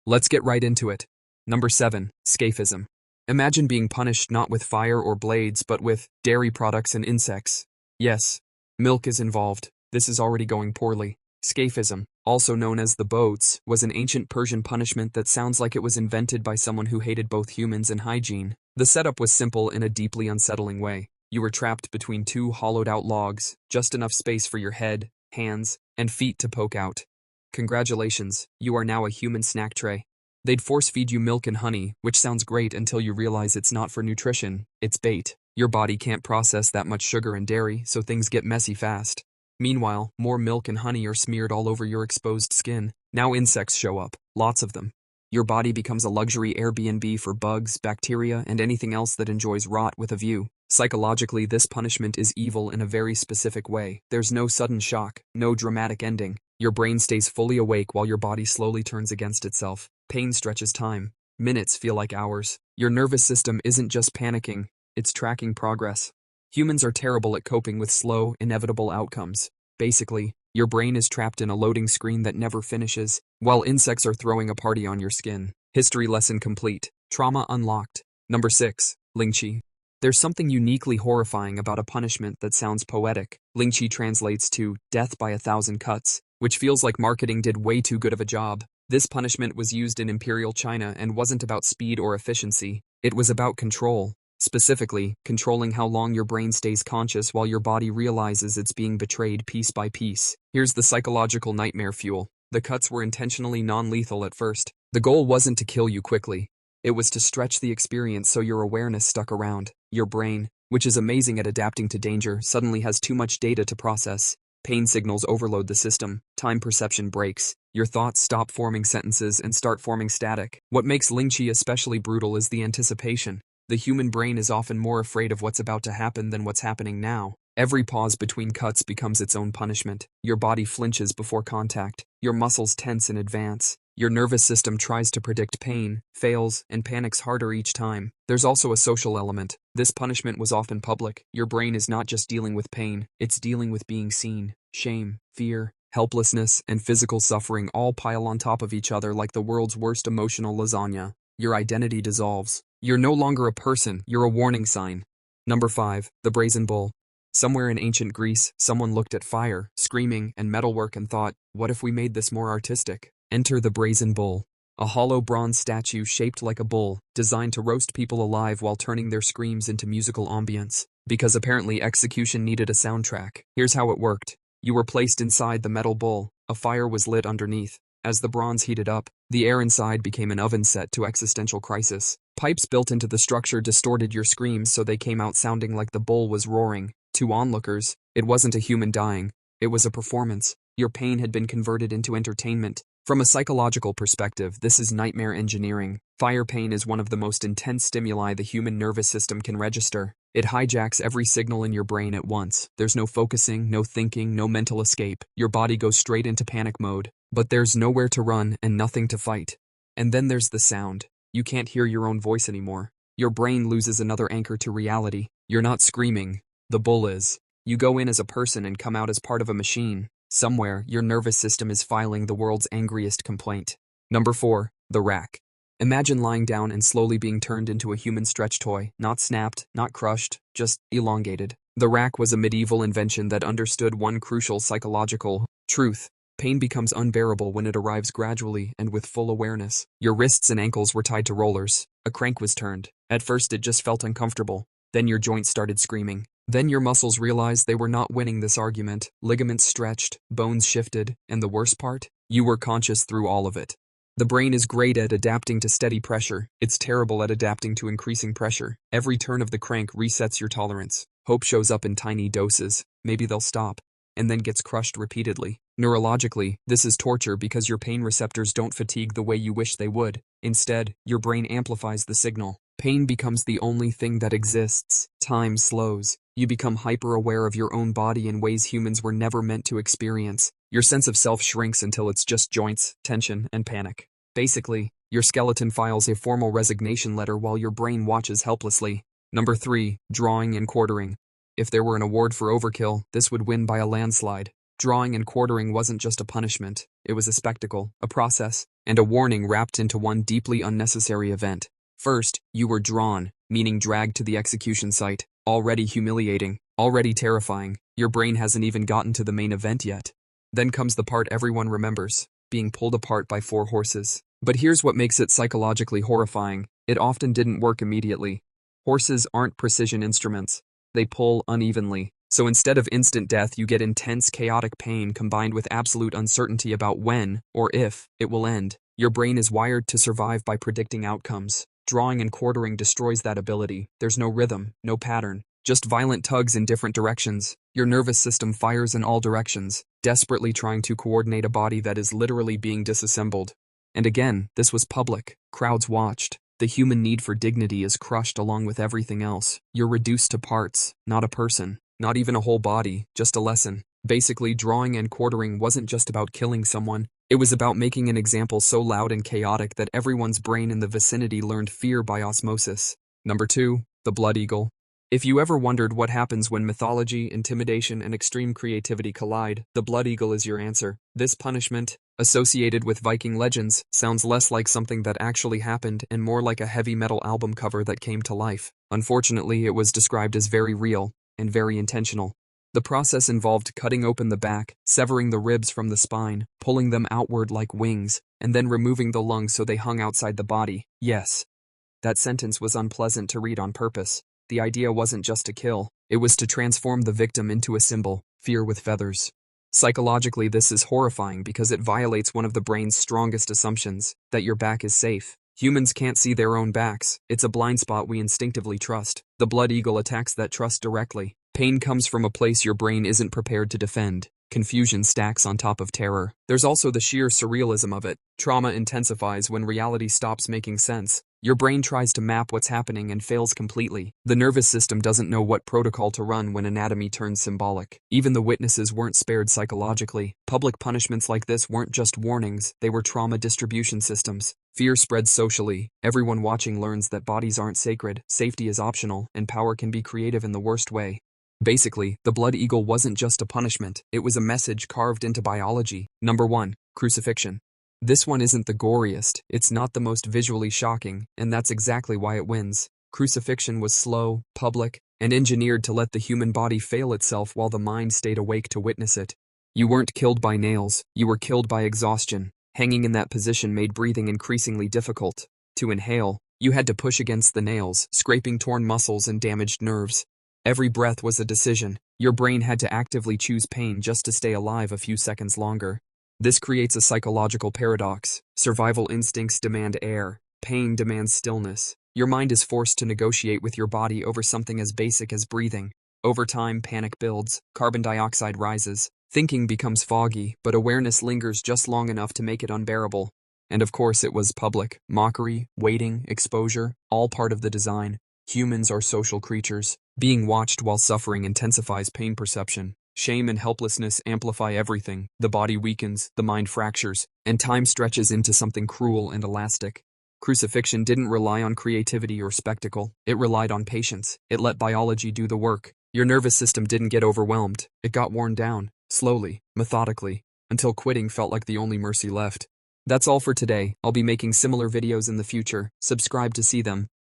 Let's get right into it. Number 7. Scaphism. Imagine being punished not with fire or blades but with dairy products and insects. Yes, milk is involved. This is already going poorly. Scaphism, also known as the boats, was an ancient Persian punishment that sounds like it was invented by someone who hated both humans and hygiene. The setup was simple in a deeply unsettling way. You were trapped between two hollowed-out logs, just enough space for your head, hands, and feet to poke out. Congratulations, you are now a human snack tray. They'd force-feed you milk and honey, which sounds great until you realize it's not for nutrition, it's bait. Your body can't process that much sugar and dairy, so things get messy fast. Meanwhile, more milk and honey are smeared all over your exposed skin. Now insects show up, lots of them. Your body becomes a luxury Airbnb for bugs, bacteria, and anything else that enjoys rot with a view. Psychologically, this punishment is evil in a very specific way. There's no sudden shock, no dramatic ending. Your brain stays fully awake while your body slowly turns against itself. Pain stretches time. Minutes feel like hours. Your nervous system isn't just panicking, it's tracking progress. Humans are terrible at coping with slow, inevitable outcomes. Basically, your brain is trapped in a loading screen that never finishes, while insects are throwing a party on your skin. History lesson complete. Trauma unlocked. Number 6. Lingchi. There's something uniquely horrifying about a punishment that sounds poetic. Lingchi translates to death by 1,000 cuts, which feels like marketing did way too good of a job. This punishment was used in Imperial China and wasn't about speed or efficiency. It was about control. Specifically, controlling how long your brain stays conscious while your body realizes it's being betrayed piece by piece. Here's the psychological nightmare fuel. The cuts were intentionally non-lethal at first. The goal wasn't to kill you quickly. It was to stretch the experience so your awareness stuck around. Your brain, which is amazing at adapting to danger, suddenly has too much data to process. Pain signals overload the system. Time perception breaks. Your thoughts stop forming sentences and start forming static. What makes Lingchi especially brutal is the anticipation. The human brain is often more afraid of what's about to happen than what's happening now. Every pause between cuts becomes its own punishment. Your body flinches before contact. Your muscles tense in advance. Your nervous system tries to predict pain, fails, and panics harder each time. There's also a social element. This punishment was often public. Your brain is not just dealing with pain, it's dealing with being seen. Shame, fear, helplessness, and physical suffering all pile on top of each other like the world's worst emotional lasagna. Your identity dissolves. You're no longer a person, you're a warning sign. Number 5. The Brazen Bull. Somewhere in ancient Greece, someone looked at fire, screaming, and metalwork and thought, what if we made this more artistic? Enter the Brazen Bull. A hollow bronze statue shaped like a bull, designed to roast people alive while turning their screams into musical ambience. Because apparently execution needed a soundtrack. Here's how it worked. You were placed inside the metal bull. A fire was lit underneath. As the bronze heated up, the air inside became an oven set to existential crisis. Pipes built into the structure distorted your screams so they came out sounding like the bull was roaring. To onlookers, it wasn't a human dying, it was a performance. Your pain had been converted into entertainment. From a psychological perspective, this is nightmare engineering. Fire pain is one of the most intense stimuli the human nervous system can register. It hijacks every signal in your brain at once. There's no focusing, no thinking, no mental escape. Your body goes straight into panic mode. But there's nowhere to run and nothing to fight. And then there's the sound. You can't hear your own voice anymore. Your brain loses another anchor to reality. You're not screaming. The bull is. You go in as a person and come out as part of a machine. Somewhere, your nervous system is filing the world's angriest complaint. Number 4. The rack. Imagine lying down and slowly being turned into a human stretch toy, not snapped, not crushed, just elongated. The rack was a medieval invention that understood one crucial psychological truth. Pain becomes unbearable when it arrives gradually and with full awareness. Your wrists and ankles were tied to rollers. A crank was turned. At first it just felt uncomfortable. Then your joints started screaming. Then your muscles realized they were not winning this argument. Ligaments stretched, bones shifted, and the worst part? You were conscious through all of it. The brain is great at adapting to steady pressure. It's terrible at adapting to increasing pressure. Every turn of the crank resets your tolerance. Hope shows up in tiny doses. Maybe they'll stop. And then gets crushed repeatedly. Neurologically, this is torture because your pain receptors don't fatigue the way you wish they would. Instead, your brain amplifies the signal. Pain becomes the only thing that exists. Time slows. You become hyper-aware of your own body in ways humans were never meant to experience. Your sense of self shrinks until it's just joints, tension, and panic. Basically, your skeleton files a formal resignation letter while your brain watches helplessly. Number 3. Drawing and quartering. If there were an award for overkill, this would win by a landslide. Drawing and quartering wasn't just a punishment. It was a spectacle, a process. and a warning wrapped into one deeply unnecessary event. First, you were drawn, meaning dragged to the execution site. Already humiliating, already terrifying. Your brain hasn't even gotten to the main event yet. Then comes the part everyone remembers, being pulled apart by 4 horses. But here's what makes it psychologically horrifying. It often didn't work immediately. Horses aren't precision instruments. They pull unevenly. So instead of instant death, you get intense, chaotic pain combined with absolute uncertainty about when, or if, it will end. Your brain is wired to survive by predicting outcomes. Drawing and quartering destroys that ability. There's no rhythm, no pattern, just violent tugs in different directions. Your nervous system fires in all directions, desperately trying to coordinate a body that is literally being disassembled. And again, this was public. Crowds watched. The human need for dignity is crushed along with everything else. You're reduced to parts, not a person. Not even a whole body, just a lesson. Basically, drawing and quartering wasn't just about killing someone. It was about making an example so loud and chaotic that everyone's brain in the vicinity learned fear by osmosis. Number 2, the blood eagle. If you ever wondered what happens when mythology, intimidation, and extreme creativity collide, the blood eagle is your answer. This punishment, associated with Viking legends, sounds less like something that actually happened and more like a heavy metal album cover that came to life. Unfortunately, it was described as very real and very intentional. The process involved cutting open the back, severing the ribs from the spine, pulling them outward like wings, and then removing the lungs so they hung outside the body. Yes, that sentence was unpleasant to read on purpose. The idea wasn't just to kill, it was to transform the victim into a symbol, fear with feathers. Psychologically, this is horrifying because it violates one of the brain's strongest assumptions, that your back is safe. Humans can't see their own backs. It's a blind spot we instinctively trust. The blood eagle attacks that trust directly. Pain comes from a place your brain isn't prepared to defend. Confusion stacks on top of terror. There's also the sheer surrealism of it. Trauma intensifies when reality stops making sense. Your brain tries to map what's happening and fails completely. The nervous system doesn't know what protocol to run when anatomy turns symbolic. Even the witnesses weren't spared psychologically. Public punishments like this weren't just warnings, they were trauma distribution systems. Fear spreads socially. Everyone watching learns that bodies aren't sacred, safety is optional, and power can be creative in the worst way. Basically, the blood eagle wasn't just a punishment, it was a message carved into biology. Number 1, crucifixion. This one isn't the goriest, it's not the most visually shocking, and that's exactly why it wins. Crucifixion was slow, public, and engineered to let the human body fail itself while the mind stayed awake to witness it. You weren't killed by nails, you were killed by exhaustion. Hanging in that position made breathing increasingly difficult. To inhale, you had to push against the nails, scraping torn muscles and damaged nerves. Every breath was a decision. Your brain had to actively choose pain just to stay alive a few seconds longer. This creates a psychological paradox. Survival instincts demand air. Pain demands stillness. Your mind is forced to negotiate with your body over something as basic as breathing. Over time, panic builds. Carbon dioxide rises. Thinking becomes foggy, but awareness lingers just long enough to make it unbearable. And of course, it was public. Mockery, waiting, exposure, all part of the design. Humans are social creatures. Being watched while suffering intensifies pain perception. Shame and helplessness amplify everything. The body weakens, the mind fractures, and time stretches into something cruel and elastic. Crucifixion didn't rely on creativity or spectacle. It relied on patience. It let biology do the work. Your nervous system didn't get overwhelmed. It got worn down, slowly, methodically, until quitting felt like the only mercy left. That's all for today. I'll be making similar videos in the future. Subscribe to see them.